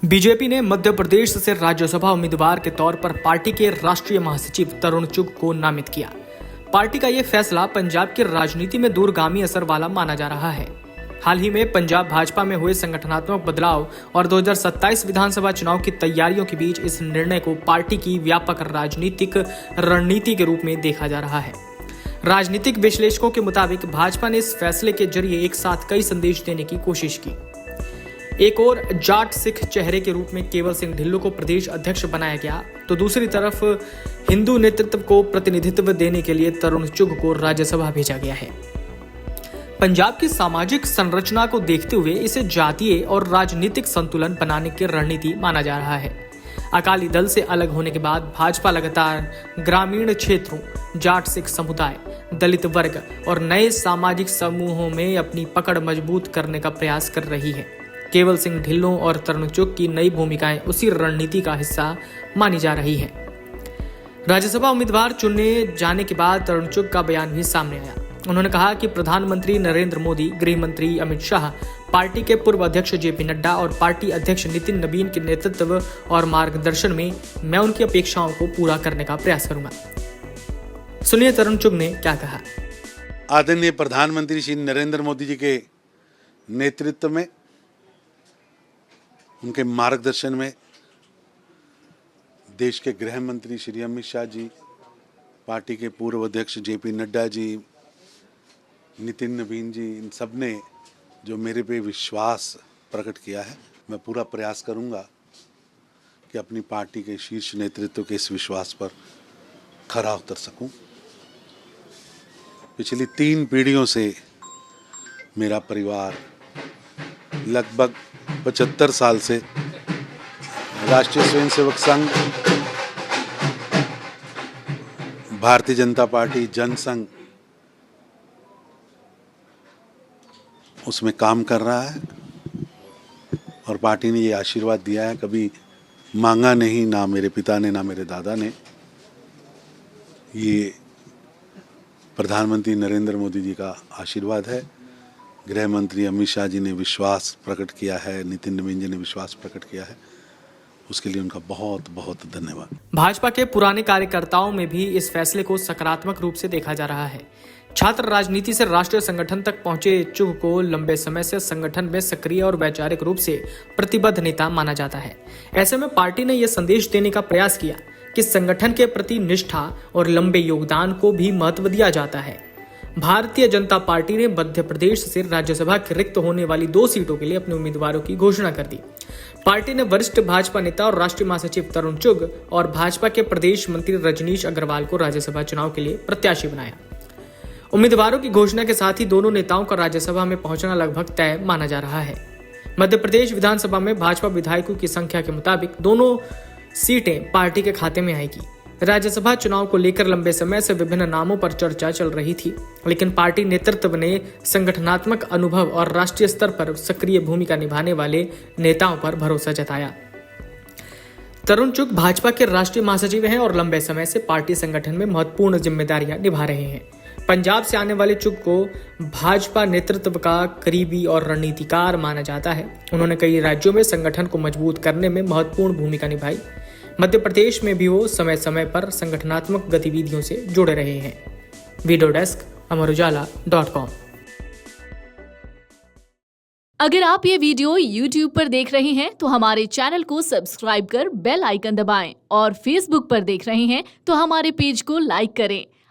BJP ने मध्य प्रदेश से राज्यसभा उम्मीदवार के तौर पर पार्टी के राष्ट्रीय महासचिव तरुण चुग को नामित किया। पार्टी का यह फैसला पंजाब की राजनीति में दूरगामी असर वाला माना जा रहा है। हाल ही में पंजाब भाजपा में हुए संगठनात्मक बदलाव और 2027 विधानसभा चुनाव की तैयारियों के बीच इस निर्णय को पार्टी की व्यापक राजनीतिक रणनीति के रूप में देखा जा रहा है। राजनीतिक विश्लेषकों के मुताबिक भाजपा ने इस फैसले के जरिए एक साथ कई संदेश देने की कोशिश की। एक और जाट सिख चेहरे के रूप में केवल सिंह ढिल्लों को प्रदेश अध्यक्ष बनाया गया, तो दूसरी तरफ हिंदू नेतृत्व को प्रतिनिधित्व देने के लिए तरुण चुग को राज्यसभा भेजा गया है। पंजाब की सामाजिक संरचना को देखते हुए इसे जातीय और राजनीतिक संतुलन बनाने की रणनीति माना जा रहा है। अकाली दल से अलग होने के बाद भाजपा लगातार ग्रामीण क्षेत्रों, जाट सिख समुदाय, दलित वर्ग और नए सामाजिक समूहों में अपनी पकड़ मजबूत करने का प्रयास कर रही है। केवल सिंह ढिल्लों और तरुण चुग की नई भूमिकाएं उसी रणनीति का हिस्सा मानी जा रही है। राज्यसभा उम्मीदवार चुने जाने के बाद तरुण चुग का बयान भी सामने आया। उन्होंने कहा कि प्रधानमंत्री नरेंद्र मोदी, गृह मंत्री अमित शाह, पार्टी के पूर्व अध्यक्ष जेपी नड्डा और पार्टी अध्यक्ष नितिन नबीन के नेतृत्व और मार्गदर्शन में मैं उनकी अपेक्षाओं को पूरा करने का प्रयास करूंगा। सुनिए तरुण चुग ने क्या कहा। आदरणीय प्रधानमंत्री श्री नरेंद्र मोदी जी के नेतृत्व में, उनके मार्गदर्शन में देश के गृह मंत्री श्री अमित शाह जी, पार्टी के पूर्व अध्यक्ष जेपी नड्डा जी, नितिन नबीन जी, इन सब ने जो मेरे पे विश्वास प्रकट किया है, मैं पूरा प्रयास करूंगा कि अपनी पार्टी के शीर्ष नेतृत्व के इस विश्वास पर खरा उतर सकूं। पिछली 3 पीढ़ियों से मेरा परिवार लगभग 75 साल से राष्ट्रीय स्वयंसेवक संघ, भारतीय जनता पार्टी, जनसंघ, उसमें काम कर रहा है और पार्टी ने ये आशीर्वाद दिया है, कभी मांगा नहीं, ना मेरे पिता ने ना मेरे दादा ने। ये प्रधानमंत्री नरेंद्र मोदी जी का आशीर्वाद है। गृह मंत्री अमित शाह जी ने विश्वास प्रकट किया है, नितिन नबीन जी ने विश्वास प्रकट किया है, उसके लिए उनका बहुत बहुत धन्यवाद। भाजपा के पुराने कार्यकर्ताओं में भी इस फैसले को सकारात्मक रूप से देखा जा रहा है। छात्र राजनीति से राष्ट्रीय संगठन तक पहुंचे चुग को लंबे समय से संगठन में सक्रिय और वैचारिक रूप से प्रतिबद्ध नेता माना जाता है। ऐसे में पार्टी ने यह संदेश देने का प्रयास किया कि संगठन के प्रति निष्ठा और लंबे योगदान को भी महत्व दिया जाता है। भारतीय जनता पार्टी ने मध्य प्रदेश से राज्यसभा की रिक्त होने वाली 2 सीटों के लिए अपने उम्मीदवारों की घोषणा कर दी। पार्टी ने वरिष्ठ भाजपा नेता और राष्ट्रीय महासचिव तरुण चुग और भाजपा के प्रदेश मंत्री रजनीश अग्रवाल को राज्यसभा चुनाव के लिए प्रत्याशी बनाया। उम्मीदवारों की घोषणा के साथ ही दोनों नेताओं का राज्यसभा में पहुंचना लगभग तय माना जा रहा है। मध्य प्रदेश विधानसभा में भाजपा विधायकों की संख्या के मुताबिक दोनों सीटें पार्टी के खाते में आएगी। राज्यसभा चुनाव को लेकर लंबे समय से विभिन्न नामों पर चर्चा चल रही थी, लेकिन पार्टी नेतृत्व ने संगठनात्मक अनुभव और राष्ट्रीय स्तर पर सक्रिय भूमिका निभाने वाले नेताओं पर भरोसा जताया। तरुण चुग भाजपा के राष्ट्रीय महासचिव हैं और लंबे समय से पार्टी संगठन में महत्वपूर्ण जिम्मेदारियां निभा रहे हैं। पंजाब से आने वाले चुग को भाजपा नेतृत्व का करीबी और रणनीतिकार माना जाता है। उन्होंने कई राज्यों में संगठन को मजबूत करने में महत्वपूर्ण भूमिका निभाई। मध्य प्रदेश में भी वो समय समय पर संगठनात्मक गतिविधियों से जुड़े रहे हैं। वीडियो डेस्क अमरउजाला.com। अगर आप ये वीडियो YouTube पर देख रहे हैं तो हमारे चैनल को सब्सक्राइब कर बेल आइकन दबाएं और Facebook पर देख रहे हैं तो हमारे पेज को लाइक करें।